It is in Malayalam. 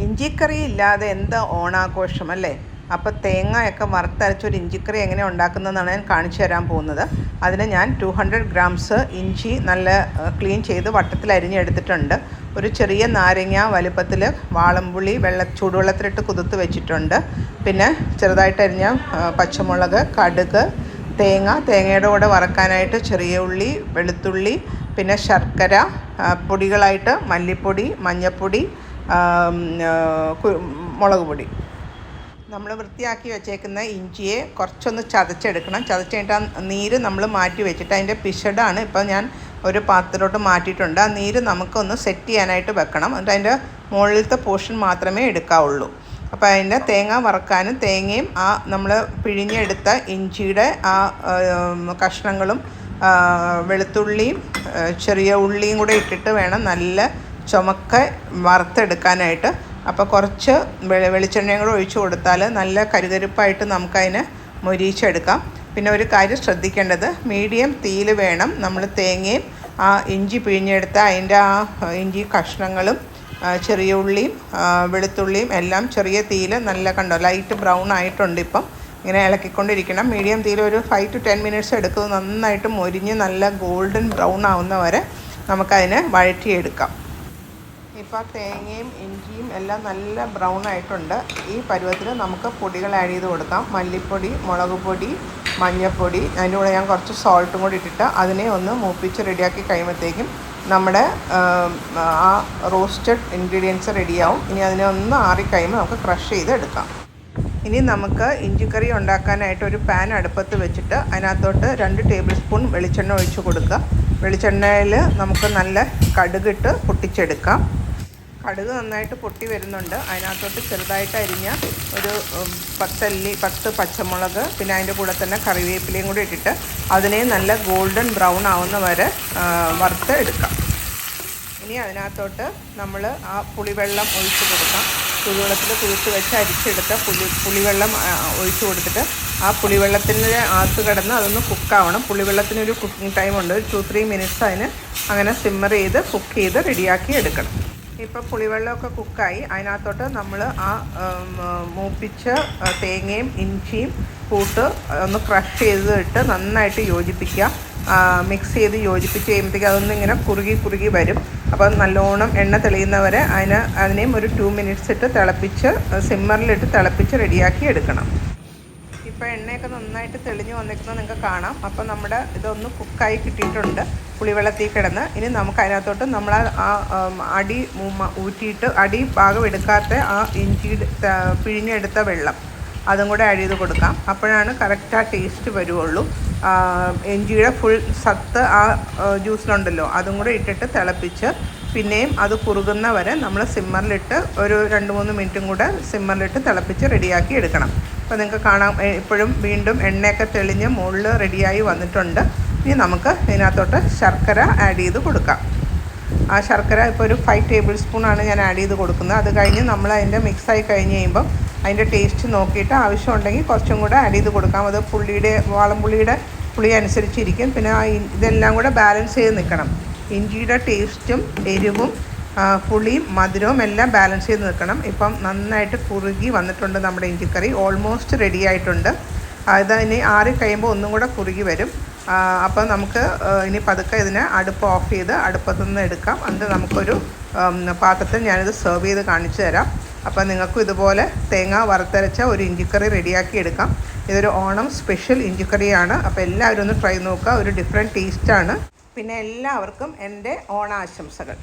ഇഞ്ചിക്കറി ഇല്ലാതെ എന്താ ഓണാഘോഷം അല്ലേ? അപ്പോൾ തേങ്ങയൊക്കെ വറുത്തരച്ചൊരു ഇഞ്ചിക്കറി എങ്ങനെ ഉണ്ടാക്കുന്നതെന്നാണ് ഞാൻ കാണിച്ചു തരാൻ പോകുന്നത്. അതിന് ഞാൻ 200 ഗ്രാംസ് ഇഞ്ചി നല്ല ക്ലീൻ ചെയ്ത് വട്ടത്തിൽ അരിഞ്ഞെടുത്തിട്ടുണ്ട്. ഒരു ചെറിയ നാരങ്ങ വലുപ്പത്തിൽ വാളംപുളി ചൂടുവെള്ളത്തിലിട്ട് കുതിർത്ത് വെച്ചിട്ടുണ്ട്. പിന്നെ ചെറുതായിട്ട് അരിഞ്ഞ പച്ചമുളക്, കടുക്, തേങ്ങയുടെ കൂടെ വറക്കാനായിട്ട് ചെറിയ ഉള്ളി, വെളുത്തുള്ളി, പിന്നെ ശർക്കര, പൊടികളായിട്ട് മല്ലിപ്പൊടി, മഞ്ഞൾപ്പൊടി, മുളക് പൊടി. നമ്മൾ വൃത്തിയാക്കി വെച്ചേക്കുന്ന ഇഞ്ചിയെ കുറച്ചൊന്ന് ചതച്ചെടുക്കണം. ചതച്ചിട്ട് ആ നീര് നമ്മൾ മാറ്റി വെച്ചിട്ട് അതിൻ്റെ പിശടാണ് ഇപ്പോൾ ഞാൻ ഒരു പാത്രത്തിലോട്ട് മാറ്റിയിട്ടുണ്ട്. ആ നീര് നമുക്കൊന്ന് സെറ്റ് ചെയ്യാനായിട്ട് വെക്കണം. എന്നിട്ട് അതിൻ്റെ മുകളിലത്തെ പോർഷൻ മാത്രമേ എടുക്കാവുള്ളൂ. അപ്പോൾ അതിൻ്റെ തേങ്ങ വറക്കാനും തേങ്ങയും ആ നമ്മൾ പിഴിഞ്ഞെടുത്ത ഇഞ്ചിയുടെ ആ കഷ്ണങ്ങളും വെളുത്തുള്ളിയും ചെറിയ ഉള്ളിയും കൂടെ ഇട്ടിട്ട് വേണം നല്ല ചുമക്ക വറുത്തെടുക്കാനായിട്ട്. അപ്പോൾ കുറച്ച് വെളിച്ചെണ്ണയും കൂടെ ഒഴിച്ച് കൊടുത്താൽ നല്ല കരുകരുപ്പായിട്ട് നമുക്കതിനെ മൊരിയിച്ചെടുക്കാം. പിന്നെ ഒരു കാര്യം ശ്രദ്ധിക്കേണ്ടത്, മീഡിയം തീയിൽ വേണം നമ്മൾ തേങ്ങയും ആ ഇഞ്ചി പിഴിഞ്ഞെടുത്ത അതിൻ്റെ ആ ഇഞ്ചി കഷ്ണങ്ങളും ചെറിയ ഉള്ളിയും വെളുത്തുള്ളിയും എല്ലാം ചെറിയ തീയിൽ നല്ല ലൈറ്റ് ബ്രൗൺ ആയിട്ടുണ്ട്. ഇപ്പം ഇങ്ങനെ ഇളക്കിക്കൊണ്ടിരിക്കണം. മീഡിയം തീയിൽ ഒരു 5 to 10 മിനിറ്റ്സ് എടുക്കും. നന്നായിട്ട് മൊരിഞ്ഞ് നല്ല ഗോൾഡൻ ബ്രൗൺ ആവുന്ന വരെ നമുക്കതിനെ വഴറ്റിയെടുക്കാം. ഇപ്പോൾ തേങ്ങയും ഇഞ്ചിയും എല്ലാം നല്ല ബ്രൗൺ ആയിട്ടുണ്ട്. ഈ പരുവത്തിൽ നമുക്ക് പൊടികൾ ആഡ് ചെയ്ത് കൊടുക്കാം. മല്ലിപ്പൊടി, മുളക് പൊടി, മഞ്ഞൾപ്പൊടി, അതിൻ്റെ കൂടെ ഞാൻ കുറച്ച് സോൾട്ടും കൂടി ഇട്ടിട്ട് അതിനെ ഒന്ന് മൂപ്പിച്ച് റെഡിയാക്കി കഴിയുമ്പോഴത്തേക്കും നമ്മുടെ ആ റോസ്റ്റഡ് ഇൻഗ്രീഡിയൻസ് റെഡിയാവും. ഇനി അതിനെ ഒന്ന് ആറിക്കഴിയുമ്പോൾ നമുക്ക് ക്രഷ് ചെയ്ത് എടുക്കാം. ഇനി നമുക്ക് ഇഞ്ചിക്കറി ഉണ്ടാക്കാനായിട്ട് ഒരു പാൻ അടുപ്പത്ത് വെച്ചിട്ട് അതിനകത്തോട്ട് 2 ടേബിൾ സ്പൂൺ വെളിച്ചെണ്ണ ഒഴിച്ച് കൊടുക്കുക. വെളിച്ചെണ്ണയിൽ നമുക്ക് നല്ല കടുകിട്ട് പൊട്ടിച്ചെടുക്കാം. കടുക് നന്നായിട്ട് പൊട്ടി വരുന്നുണ്ട്. അതിനകത്തോട്ട് ചെറുതായിട്ട് അരിഞ്ഞ ഒരു 10 പച്ചമുളക്, പിന്നെ അതിൻ്റെ കൂടെ തന്നെ കറിവേപ്പിലയും കൂടി ഇട്ടിട്ട് അതിനെ നല്ല ഗോൾഡൻ ബ്രൗൺ ആവുന്ന വരെ വറുത്ത് എടുക്കാം. ഇനി അതിനകത്തോട്ട് നമ്മൾ ആ പുളിവെള്ളം ഒഴിച്ച് കൊടുക്കാം. ചൂടുവെള്ളത്തിൽ കുതിർത്ത് വെച്ച് അരിച്ചെടുത്ത പുളിവെള്ളം ഒഴിച്ച് കൊടുത്തിട്ട് ആ പുളിവെള്ളത്തിൻ്റെ അകത്ത് കിടന്ന് അതൊന്ന് കുക്കാവണം. പുളിവെള്ളത്തിനൊരു കുക്കിംഗ് ടൈമുണ്ട്. 2-3 മിനിറ്റ്സ് അതിന് അങ്ങനെ സിമ്മർ ചെയ്ത് കുക്ക് ചെയ്ത് റെഡിയാക്കി എടുക്കണം. ഇപ്പോൾ പുളിവെള്ളമൊക്കെ കുക്കായി അതിനകത്തോട്ട് നമ്മൾ ആ മൂപ്പിച്ച തേങ്ങയും ഇഞ്ചിയും കൂട്ട് ഒന്ന് ക്രഷ് ചെയ്തിട്ട് നന്നായിട്ട് യോജിപ്പിക്കുക. മിക്സ് ചെയ്ത് യോജിപ്പിച്ച് കഴിയുമ്പോഴത്തേക്ക് അതൊന്നും ഇങ്ങനെ കുറുകി വരും. അപ്പോൾ നല്ലോണം എണ്ണ തെളിയുന്നവരെ അതിനെയും ഒരു 2 മിനിറ്റ്സ് ഇട്ട് സിമ്മറിലിട്ട് തിളപ്പിച്ച് റെഡിയാക്കി എടുക്കണം. ഇപ്പോൾ എണ്ണയൊക്കെ നന്നായിട്ട് തെളിഞ്ഞ് വന്നിരിക്കുന്നത് നിങ്ങൾക്ക് കാണാം. അപ്പോൾ നമ്മുടെ ഇതൊന്ന് കുക്കായി കിട്ടിയിട്ടുണ്ട് പുളിവെള്ളത്തിൽ കിടന്ന്. ഇനി നമുക്ക് അതിനകത്തോട്ട് നമ്മൾ ആ അടി ഊറ്റിയിട്ട് അടി ഭാഗം എടുക്കാത്ത ആ ഇഞ്ചി പിഴിഞ്ഞെടുത്ത വെള്ളം അതും കൂടെ ആഡ് ചെയ്ത് കൊടുക്കാം. അപ്പോഴാണ് കറക്റ്റ് ആ ടേസ്റ്റ് വരുള്ളൂ. ഇഞ്ചിയുടെ ഫുൾ സത്ത് ആ ജ്യൂസിലുണ്ടല്ലോ, അതും കൂടെ ഇട്ടിട്ട് തിളപ്പിച്ച് പിന്നെയും അത് കുറുകുന്ന വരെ നമ്മൾ സിമ്മറിലിട്ട് ഒരു 2-3 മിനിറ്റും കൂടെ സിമ്മറിലിട്ട് തിളപ്പിച്ച് റെഡിയാക്കി എടുക്കണം. അപ്പോൾ നിങ്ങൾക്ക് കാണാം ഇപ്പോഴും വീണ്ടും എണ്ണയൊക്കെ തെളിഞ്ഞ് മുകളിൽ റെഡിയായി വന്നിട്ടുണ്ട്. ഇനി നമുക്ക് ഇതിനകത്തോട്ട് ശർക്കര ആഡ് ചെയ്ത് കൊടുക്കാം. ആ ശർക്കര ഇപ്പോൾ ഒരു 5 ടേബിൾ സ്പൂണാണ് ഞാൻ ആഡ് ചെയ്ത് കൊടുക്കുന്നത്. അത് കഴിഞ്ഞ് നമ്മൾ അതിൻ്റെ മിക്സായി കഴിഞ്ഞ് കഴിയുമ്പം അതിൻ്റെ ടേസ്റ്റ് നോക്കിയിട്ട് ആവശ്യമുണ്ടെങ്കിൽ കുറച്ചും കൂടെ ആഡ് ചെയ്ത് കൊടുക്കാം. അത് വാളംപുളിയുടെ പുളി അനുസരിച്ചിരിക്കും. പിന്നെ ഇതെല്ലാം കൂടെ ബാലൻസ് ചെയ്ത് നിൽക്കണം. ഇഞ്ചിയുടെ ടേസ്റ്റും എരിവും പുളിയും മധുരവും എല്ലാം ബാലൻസ് ചെയ്ത് നിൽക്കണം. ഇപ്പം നന്നായിട്ട് കുറുകി വന്നിട്ടുണ്ട് നമ്മുടെ ഇഞ്ചിക്കറി. ഓൾമോസ്റ്റ് റെഡി ആയിട്ടുണ്ട്. അതിന് ആറി കഴിയുമ്പോൾ ഒന്നും കൂടെ കുറുകി വരും. അപ്പോൾ നമുക്ക് ഇനി പതുക്കെ ഇതിനെ അടുപ്പ് ഓഫ് ചെയ്ത് അടുപ്പത്തുനിന്ന് എടുക്കാം. എന്നിട്ട് നമുക്കൊരു പാത്രത്തിൽ ഞാനിത് സെർവ് ചെയ്ത് കാണിച്ചു തരാം. അപ്പോൾ നിങ്ങൾക്കും ഇതുപോലെ തേങ്ങ വറുത്തരച്ച ഒരു ഇഞ്ചിക്കറി റെഡിയാക്കി എടുക്കാം. ഇതൊരു ഓണം സ്പെഷ്യൽ ഇഞ്ചിക്കറിയാണ്. അപ്പോൾ എല്ലാവരും ഒന്ന് ട്രൈ നോക്കുക. ഒരു ഡിഫറെൻറ്റ് ടേസ്റ്റാണ്. പിന്നെ എല്ലാവർക്കും എൻ്റെ ഓണാശംസകൾ.